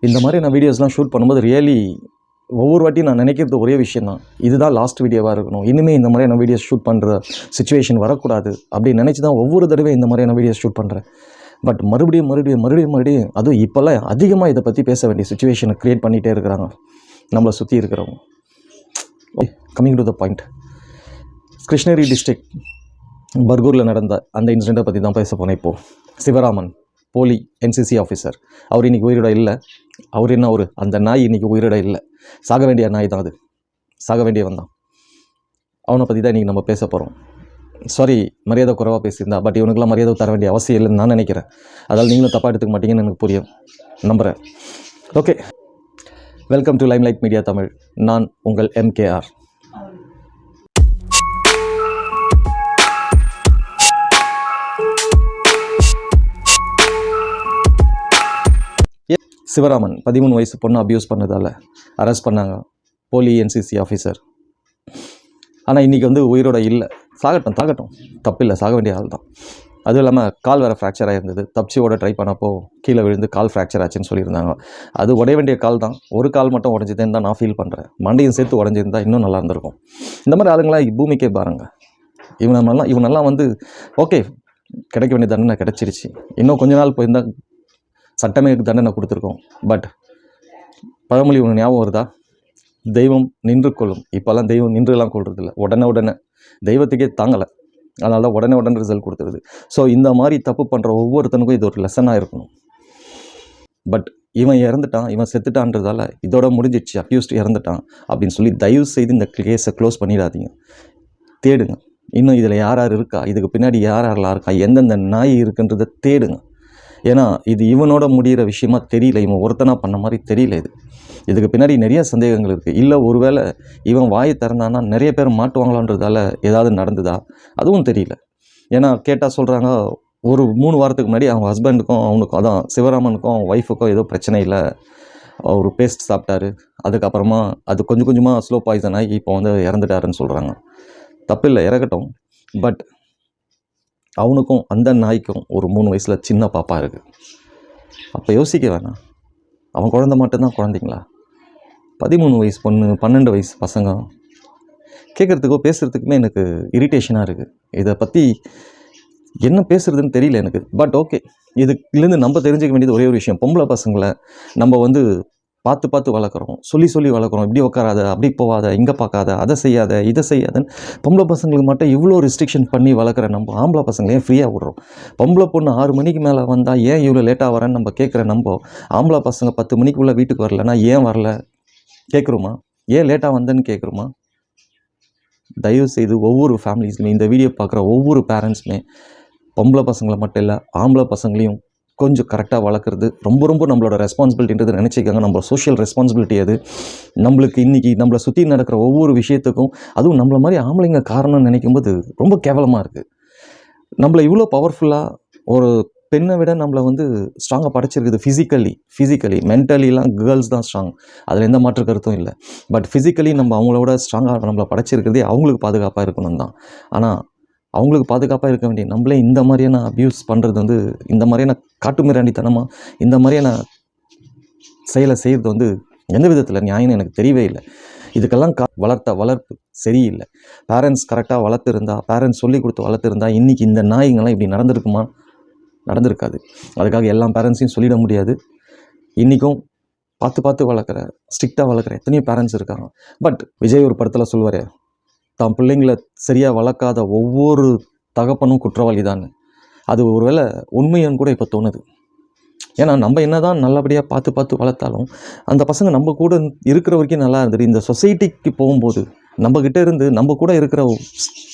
இந்த மாதிரி நான் வீடியோஸ்லாம் ஷூட் பண்ணும்போது ரியலி ஒவ்வொரு வாட்டியும் நான் நினைக்கிறது ஒரே விஷயம் தான், இதுதான் லாஸ்ட் வீடியோவாக இருக்கணும், இனிமேல் இந்த மாதிரியான வீடியோஸ் ஷூட் பண்ணுற சுச்சுவேஷன் வரக்கூடாது அப்படின்னு நினச்சி தான் ஒவ்வொரு தடவையும் இந்த மாதிரியான வீடியோஸ் ஷூட் பண்ணுறேன். பட் மறுபடியும் அதுவும் இப்போல்லாம் அதிகமாக இதை பற்றி பேச வேண்டிய சுச்சுவேஷனை க்ரியேட் பண்ணிகிட்டே இருக்கிறாங்க நம்மளை சுற்றி இருக்கிறவங்க. Coming to the point, Krishnagiri district பர்கூரில் நடந்த அந்த இன்சிடெண்ட்டை பற்றி தான் பேச போனேன். இப்போது சிவராமன் போலி NCC ஆஃபீஸர், அவர் இன்றைக்கி உயிரோட இல்லை. அவர் என்ன அந்த நாய் இன்றைக்கி உயிரோட இல்லை, சாக வேண்டிய நாய் தான், அது சாக வேண்டியவன் தான். அவனை பற்றி தான் இன்றைக்கி நம்ம பேச போகிறோம். சாரி, மரியாதை குறைவாக பேசியிருந்தா, பட் இவனுக்கெல்லாம் மரியாதை தர வேண்டிய அவசியம் இல்லைன்னு நான் நினைக்கிறேன். அதால் நீங்களும் தப்பாக எடுத்துக்க மாட்டீங்கன்னு எனக்கு புரியும், நம்புகிறேன். Okay, welcome to limelight media Tamil. நான் உங்கள் MKR. சிவராமன் 13 வயசு பொண்ணு அப்யூஸ் பண்ணதால் அரெஸ்ட் பண்ணாங்க, போலி NCC ஆஃபீஸர். ஆனால் இன்றைக்கி உயிரோட இல்லை. சாகட்டும் தப்பில்லை, சாக வேண்டிய ஆள் தான். அதுவும் இல்லாமல் கால் வேறு ஃப்ராக்சர் ஆகிருந்தது. தப்பிச்சியோட ட்ரை பண்ணப்போ கீழே விழுந்து கால் ஃப்ராக்சர் ஆச்சுன்னு சொல்லியிருந்தாங்க. அது உடைய வேண்டிய கால் தான், ஒரு கால் மட்டும் உடஞ்சிதுன்னு தான் நான் ஃபீல் பண்ணுறேன். மண்டையும் சேர்த்து உடஞ்சிருந்தால் இன்னும் நல்லா இருந்திருக்கும். இந்த மாதிரி ஆளுங்களாம் பூமிக்கே பாருங்கள். இவனெல்லாம் ஓகே, கிடைக்க வேண்டிய தண்டனை கிடச்சிருச்சு. இன்னும் கொஞ்ச நாள் போயிருந்தால் சட்டமே தண்டனை கொடுத்துருக்கோம். பட் பழமொழி ஒன்று ஞாபகம் வருதா? தெய்வம் நின்று கொள்ளும். இப்போல்லாம் தெய்வம் நின்றுலாம் கொள்றதில்ல, உடனே தெய்வத்துக்கே தாங்கலை, அதனால தான் உடனே ரிசல்ட் கொடுத்துருது. ஸோ இந்த மாதிரி தப்பு பண்ணுற ஒவ்வொருத்தனுக்கும் இது ஒரு லெசனாக இருக்கணும். பட் இவன் இறந்துட்டான், இவன் செத்துட்டான்றதால இதோட முடிஞ்சிடுச்சு, அக்யூஸ்ட் இறந்துட்டான் அப்படின்னு சொல்லி தயவு செய்து இந்த கேஸை க்ளோஸ் பண்ணிடாதீங்க. தேடுங்க, இன்னும் இதில் யார் இருக்கா, இதுக்கு பின்னாடி யாரெல்லாம் இருக்கா, எந்தெந்த நாய் இருக்குன்றதை தேடுங்க. ஏன்னா இது இவனோட முடிகிற விஷயமா தெரியல, இவன் ஒருத்தனாக பண்ண மாதிரி தெரியல. இதுக்கு பின்னாடி நிறைய சந்தேகங்கள் இருக்குது. இல்லை ஒருவேளை இவன் வாயை திறந்தானா நிறைய பேர் மாட்டுவாங்களான்றதால ஏதாவது நடந்ததா, அதுவும் தெரியல. ஏன்னா கேட்டால் சொல்கிறாங்க, ஒரு 3 வாரத்துக்கு முன்னாடி அவங்க ஹஸ்பண்டுக்கும் அவனுக்கும், அதான் சிவராமனுக்கும் அவன் ஒய்ஃபுக்கும் ஏதோ பிரச்சனை இல்லை, அவர் பேஸ்ட் சாப்பிட்டாரு, அதுக்கப்புறமா அது கொஞ்சம் கொஞ்சமாக ஸ்லோ பாய்சன் ஆகி இப்போ இறந்துட்டாருன்னு சொல்கிறாங்க. தப்பில்லை, இறக்கட்டும். பட் அவனுக்கும் அந்த நாய்க்கும் ஒரு 3 வயசில் சின்ன பாப்பா இருக்குது. அப்போ யோசிக்க வேணாம், அவன் குழந்தை மட்டும்தான் குழந்தைங்களா? 13 வயசு பொண்ணு, 12 வயசு பசங்க கேட்குறதுக்கோ பேசுகிறதுக்குமே எனக்கு இரிட்டேஷனாக இருக்குது. இதை பற்றி என்ன பேசுகிறதுன்னு தெரியல எனக்கு. பட் ஓகே, இதுலேருந்து நம்ம தெரிஞ்சுக்க வேண்டியது ஒரே ஒரு விஷயம், பொம்பளை பசங்களை நம்ம பார்த்து வளர்க்குறோம், சொல்லி வளர்க்குறோம். இப்படி உட்காராத, அப்படி போகாத, இங்கே பார்க்காத, அதை செய்யாத, இதை செய்யாதன்னு பொம்பளை பசங்களுக்கு மட்டும் இவ்வளோ ரெஸ்ட்ரிக்ஷன் பண்ணி வளர்க்குற நம்ம ஆம்பளை பசங்களை ஏன் ஃப்ரீயாக விடுறோம்? பொம்பளை பொண்ணு 6 மணிக்கு மேலே வந்தால் ஏன் இவ்வளோ லேட்டாக வரேன்னு நம்ம கேட்குற ஆம்பளை பசங்க 10 மணிக்குள்ளே வீட்டுக்கு வரலன்னா ஏன் வரல கேட்குறோமா? ஏன் லேட்டாக வந்தேன்னு கேட்குறோமா? தயவு செய்து ஒவ்வொரு ஃபேமிலிஸ்லையும், இந்த வீடியோ பார்க்குற ஒவ்வொரு பேரண்ட்ஸுமே பொம்பளை பசங்களை மட்டும் இல்லை, ஆம்பளை பசங்களையும் கொஞ்சம் கரெக்டாக வளர்க்குறது ரொம்ப நம்மளோட ரெஸ்பான்சிபிலிட்டின்றது நினச்சிக்காங்க. நம்ம சோஷியல் ரெஸ்பான்சிபிலிட்டி அது. நம்மளுக்கு இன்றைக்கி நம்மளை சுற்றி நடக்கிற ஒவ்வொரு விஷயத்துக்கும், அதுவும் நம்மளை மாதிரி ஆம்பளைங்க காரணம்னு நினைக்கும்போது ரொம்ப கேவலமாக இருக்குது. நம்மளை இவ்வளோ பவர்ஃபுல்லாக ஒரு பெண்ணை விட நம்மளை ஸ்ட்ராங்காக படைச்சிருக்குது. ஃபிசிக்கலி மென்டலிலாம் கேர்ள்ஸ் தான் ஸ்ட்ராங், அதில் எந்த மாற்று கருத்தும் இல்லை. பட் ஃபிசிக்கலி நம்ம அவங்களோட ஸ்ட்ராங்காக நம்மளை படைச்சிருக்கிறதே அவங்களுக்கு பாதுகாப்பாக இருக்கணும் தான். ஆனால் அவங்களுக்கு பாதுகாப்பாக இருக்க வேண்டிய நம்மளே இந்த மாதிரியான அப்யூஸ் பண்ணுறது, இந்த மாதிரியான காட்டுமிராண்டித்தனமாக இந்த மாதிரியான செயலை செய்கிறது எந்த விதத்தில் நியாயம்னு எனக்கு தெரியவே இல்லை. இதுக்கெல்லாம் வளர்ப்பு சரியில்லை. பேரண்ட்ஸ் கரெக்டாக வளர்த்துருந்தா, பேரண்ட்ஸ் சொல்லி கொடுத்து வளர்த்துருந்தா இன்றைக்கி இந்த நாய்ங்கள்லாம் இப்படி நடந்திருக்குமா? நடந்திருக்காது. அதுக்காக எல்லா பேரண்ட்ஸையும் சொல்லிட முடியாது. இன்றைக்கும் பார்த்து வளர்க்குற, ஸ்ட்ரிக்டாக வளர்க்குற எத்தனையோ பேரண்ட்ஸ் இருக்காங்க. பட் விஜய் ஒரு படத்தில் சொல்லுவார், தான் பிள்ளைங்களை சரியாக வளர்க்காத ஒவ்வொரு தகப்பனும் குற்றவாளி தான். அது ஒருவேளை உண்மைன்னு கூட இப்போ தோணுது. ஏன்னா நம்ம என்ன தான் நல்லபடியாக பார்த்து வளர்த்தாலும் அந்த பசங்க நம்ம கூட இருக்கிற வரைக்கும் நல்லா இருந்தது. இந்த சொசைட்டிக்கு போகும்போது நம்மக்கிட்ட இருந்து நம்ம கூட இருக்கிற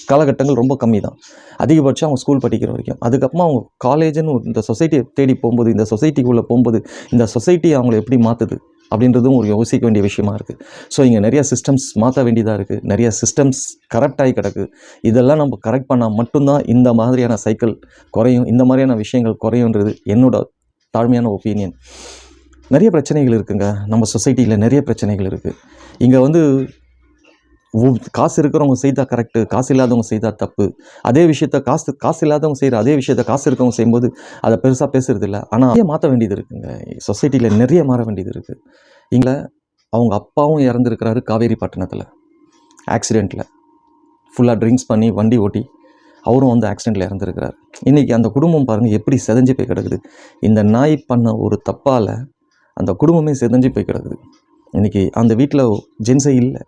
காலகட்டங்கள் ரொம்ப கம்மி தான். அதிகபட்சம் அவங்க ஸ்கூல் படிக்கிற வரைக்கும். அதுக்கப்புறமா அவங்க காலேஜுன்னு இந்த சொசைட்டியை தேடி போகும்போது, இந்த சொசைட்டிக்குள்ளே போகும்போது இந்த சொசைட்டி அவங்கள எப்படி மாற்றுது அப்படின்றதும் ஒரு யோசிக்க வேண்டிய விஷயமா இருக்குது. ஸோ இங்கே நிறைய சிஸ்டம்ஸ் மாற்ற வேண்டியதாக இருக்குது, நிறைய சிஸ்டம்ஸ் கரெக்டாகி கிடக்கு. இதெல்லாம் நம்ம கரெக்ட் பண்ணால் மட்டும்தான் இந்த மாதிரியான சைக்கிள் குறையும், இந்த மாதிரியான விஷயங்கள் குறையுன்றது என்னோட தாழ்மையான ஒப்பீனியன். நிறைய பிரச்சனைகள் இருக்குங்க, நம்ம சொசைட்டியில் நிறைய பிரச்சனைகள் இருக்குது. இங்கே காசு இருக்கிறவங்க செய்தால் கரெக்டு, காசு இல்லாதவங்க செய்தால் தப்பு. அதே விஷயத்த காசு இல்லாதவங்க செய்கிற அதே விஷயத்த காசு இருக்கவங்க செய்யும்போது அதை பெருசாக பேசுறது இல்லை. ஆனால் நிறைய மாற்ற வேண்டியது இருக்குங்க. சொசைட்டியில் நிறைய மாற வேண்டியது இருக்குது. இங்கே அவங்க அப்பாவும் இறந்துருக்கிறாரு காவேரிப்பட்டினத்தில் ஆக்சிடெண்ட்டில். ஃபுல்லாக ட்ரிங்க்ஸ் பண்ணி வண்டி ஓட்டி அவரும் வந்து ஆக்சிடெண்ட்டில் இறந்துருக்கிறார். இன்றைக்கி அந்த குடும்பம் பாருங்கள் எப்படி செதஞ்சு போய் கிடக்குது. இந்த நாய் பண்ண ஒரு தப்பால் அந்த குடும்பமே செதஞ்சு போய் கிடக்குது. இன்றைக்கி அந்த வீட்டில் ஜென்ஸே இல்லை,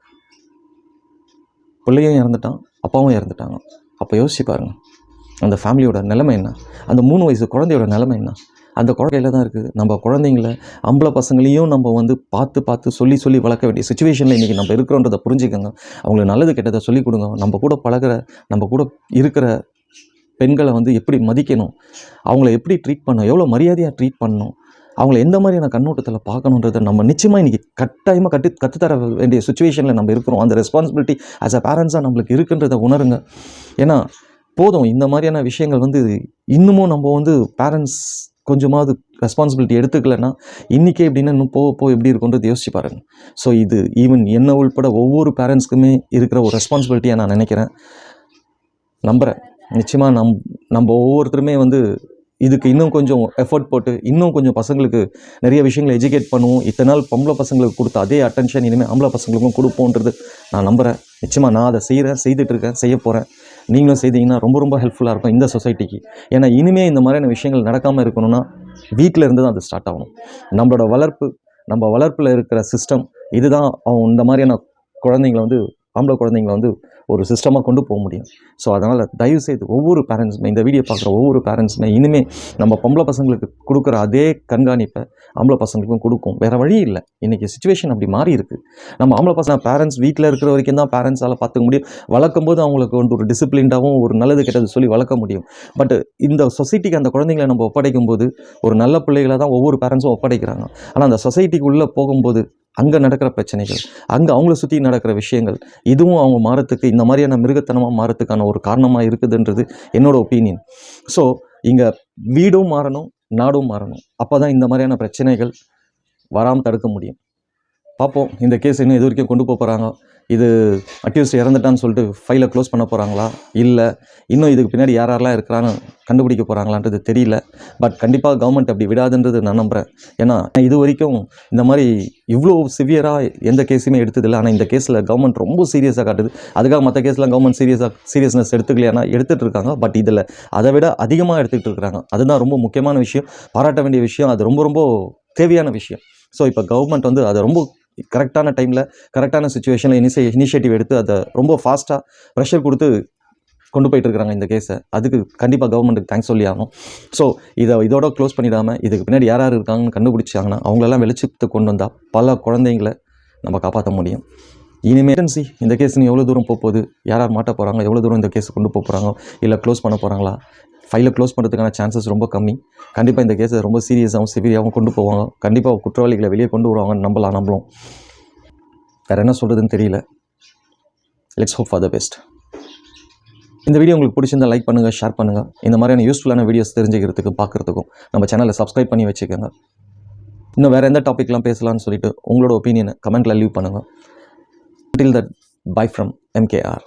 பிள்ளையும் இறந்துட்டான், அப்பாவும் இறந்துட்டாங்க. அப்போ யோசிச்சு பாருங்கள் அந்த ஃபேமிலியோட நிலைமை என்ன, அந்த 3 வயசு குழந்தையோட நிலைமை என்ன. அந்த குழந்தையில தான் இருக்குது. நம்ம குழந்தைங்கள ஆம்பளை பசங்களையும் நம்ம வந்து பார்த்து சொல்லி வளர்க்க வேண்டிய சுச்சுவேஷனில் இன்றைக்கி நம்ம இருக்கிறோன்றதை புரிஞ்சுக்கோங்க. அவங்களுக்கு நல்லது கெட்டதை சொல்லிக் கொடுங்க. நம்ம கூட பழகிற, நம்ம கூட இருக்கிற பெண்களை வந்து எப்படி மதிக்கணும், அவங்கள எப்படி ட்ரீட் பண்ணணும், எவ்வளோ மரியாதையாக ட்ரீட் பண்ணணும், அவங்கள எந்த மாதிரியான கண்ணோட்டத்தில் பார்க்கணுன்றதை நம்ம நிச்சயமாக இன்றைக்கி கட்டாயமாக கற்றுத்தர வேண்டிய சுச்சுவேஷனில் நம்ம இருக்கிறோம். அந்த ரெஸ்பான்சிபிலிட்டி ஆஸ் அ பேரண்ட்ஸாக நம்மளுக்கு இருக்குன்றதை உணருங்க. ஏன்னா போதும் இந்த மாதிரியான விஷயங்கள் வந்து இன்னமும் நம்ம வந்து பேரண்ட்ஸ் கொஞ்சமாவது ரெஸ்பான்சிபிலிட்டி எடுத்துக்கலைன்னா இன்றைக்கே எப்படின்னா இன்னும் போக எப்படி இருக்குன்றது யோசிச்சு பாருங்கள். ஸோ இது ஈவன் என்ன உள்பட ஒவ்வொரு பேரண்ட்ஸ்க்குமே இருக்கிற ஒரு ரெஸ்பான்சிபிலிட்டியாக நான் நினைக்கிறேன், நம்புகிறேன். நிச்சயமாக நம்ம ஒவ்வொருத்தருமே வந்து இதுக்கு இன்னும் கொஞ்சம் எஃபர்ட் போட்டு இன்னும் கொஞ்சம் பசங்களுக்கு நிறைய விஷயங்களை எஜுகேட் பண்ணுவோம். இத்தனை நாள் பொம்பளை பசங்களுக்கு கொடுத்த அதே அட்டென்ஷன் இனிமேல் ஆம்பளை பசங்களுக்கும் கொடுப்போன்றது நான் நம்புகிறேன். நிச்சயமாக நான் அதை செய்துட்ருக்கேன், செய்ய போகிறேன். நீங்களும் செய்தீங்கன்னா ரொம்ப ரொம்ப ஹெல்ப்ஃபுல்லாக இருக்கும் இந்த சொசைட்டிக்கு. ஏன்னா இனிமேல் இந்த மாதிரியான விஷயங்கள் நடக்காமல் இருக்கணும்னா வீட்டில் இருந்து தான் அது ஸ்டார்ட் ஆகணும். நம்மளோட நம்ம வளர்ப்பில் இருக்கிற சிஸ்டம் இதுதான் இந்த மாதிரியான குழந்தைங்களை வந்து ஆம்பளை குழந்தைங்களை வந்து ஒரு சிஸ்டமாக கொண்டு போக முடியும். ஸோ அதனால் தயவுசெய்து ஒவ்வொரு பேரண்ட்ஸுமே, இந்த வீடியோ பார்க்குற ஒவ்வொரு பேரண்ட்ஸுமே இனிமேல் நம்ம பொம்பளை பசங்களுக்கு கொடுக்குற அதே கண்காணிப்பை ஆம்பளை பசங்களுக்கும் கொடுக்கும். வேறு வழி இல்லை. இன்றைக்கி சுச்சுவேஷன் அப்படி மாறி இருக்குது. நம்ம ஆம்பளை பசங்க பேரண்ட்ஸ் வீட்டில் இருக்கிற வரைக்கும் தான் பேரண்ட்ஸால் பார்த்துக்க முடியும். வளர்க்கும் போது அவங்களுக்கு வந்து ஒரு டிசிப்ளின்டாகவும் ஒரு நல்லது கெட்டது சொல்லி வளர்க்க முடியும். பட் இந்த சொசைட்டிக்கு அந்த குழந்தைங்களை நம்ம ஒப்படைக்கும் போது ஒரு நல்ல பிள்ளைகளை தான் ஒவ்வொரு பேரண்ட்ஸும் ஒப்படைக்கிறாங்க. ஆனால் அந்த சொசைட்டிக்கு உள்ளே போகும்போது அங்கே நடக்கிற பிரச்சனைகள், அங்கே அவங்கள சுற்றி நடக்கிற விஷயங்கள், இதுவும் அவங்க மாறத்துக்கு இந்த மாதிரியான மிருகத்தனமாக மாறத்துக்கான ஒரு காரணமாக இருக்குதுன்றது என்னோடய ஒப்பீனியன். ஸோ இங்கே வீடும் மாறணும், நாடும் மாறணும். அப்போ தான் இந்த மாதிரியான பிரச்சனைகள் வராமல் தடுக்க முடியும். பார்ப்போம் இந்த கேஸ் இன்னும் எது வரைக்கும் கொண்டு போகிறாங்க. இது அக்யூஸ்ட் இறந்துட்டான்னு சொல்லிட்டு ஃபைலை க்ளோஸ் பண்ண போகிறாங்களா, இல்லை இன்னும் இதுக்கு பின்னாடி யாரெல்லாம் இருக்கிறான்னு கண்டுபிடிக்க போகிறாங்களான்றது தெரியல. பட் கண்டிப்பாக கவர்மெண்ட் அப்படி விடாதுன்றது நான் நம்புகிறேன். ஏன்னா இது வரைக்கும் இந்த மாதிரி இவ்வளோ சிவியராக எந்த கேஸுமே எடுத்ததில்லை. ஆனால் இந்த கேஸில் கவர்மெண்ட் ரொம்ப சீரியஸாக காட்டுது. அதுக்காக மற்ற கேஸ்லாம் கவர்மெண்ட் சீரியஸ்னஸ் எடுத்துக்கலையானா எடுத்துகிட்டு இருக்காங்க. பட் இதில் அதை விட அதிகமாக எடுத்துக்கிட்டு இருக்கிறாங்க. அதுதான் ரொம்ப முக்கியமான விஷயம், பாராட்ட வேண்டிய விஷயம். அது ரொம்ப ரொம்ப தேவையான விஷயம். ஸோ இப்போ கவர்மெண்ட் வந்து அதை ரொம்ப கரெக்டான டைமில் கரெக்டான சுச்சுவேஷனில் இனிஷியேட்டிவ் எடுத்து அதை ரொம்ப ஃபாஸ்ட்டாக ப்ரெஷர் கொடுத்து கொண்டு போயிட்டுருக்காங்க இந்த கேஸை. அதுக்கு கண்டிப்பாக கவர்மெண்ட்டுக்கு தேங்க்ஸ் சொல்லி ஆகணும். ஸோ இதோட க்ளோஸ் பண்ணிடாமல் இதுக்கு பின்னாடி யார் இருக்காங்கன்னு கண்டுபிடிச்சாங்கன்னா அவங்களெல்லாம் வெளிச்சத்துக்கு கொண்டு வந்தால் பல குழந்தைங்களை நம்ம காப்பாற்ற முடியும். இனிமேல் இந்த கேஸ் நீ எவ்வளோ தூரம் போகுது, யார் மாட்ட போகிறாங்க, எவ்வளோ தூரம் இந்த கேஸை கொண்டு போகிறாங்க, இல்லை க்ளோஸ் பண்ண போகிறாங்களா, ஃபைலை க்ளோஸ் பண்ணுறதுக்கான சான்சஸ் ரொம்ப கம்மி. கண்டிப்பாக இந்த கேஸை ரொம்ப சீரியஸாகவும் சிவியராகவும் கொண்டு போவாங்க. கண்டிப்பாக குற்றவாளிகளை வெளியே கொண்டு வருவாங்கன்னு நம்பலாம். வேறு என்ன சொல்கிறதுன்னு தெரியல. Let's hope for the best. இந்த வீடியோ உங்களுக்கு பிடிச்சிருந்தால் லைக் பண்ணுங்கள், ஷேர் பண்ணுங்கள். இந்த மாதிரியான யூஸ்ஃபுல்லான வீடியோஸ் தெரிஞ்சுக்கிறதுக்கும் பார்க்குறதுக்கும் நம்ம சேனலை சப்ஸ்கிரைப் பண்ணி வச்சுக்கோங்க. இன்னும் வேறு எந்த டாப்பிக்லாம் பேசலாம்னு சொல்லிட்டு உங்களோட ஒப்பீனியனை கமெண்ட்டில் லீவ் பண்ணுங்கள். Until that, bye from MKR.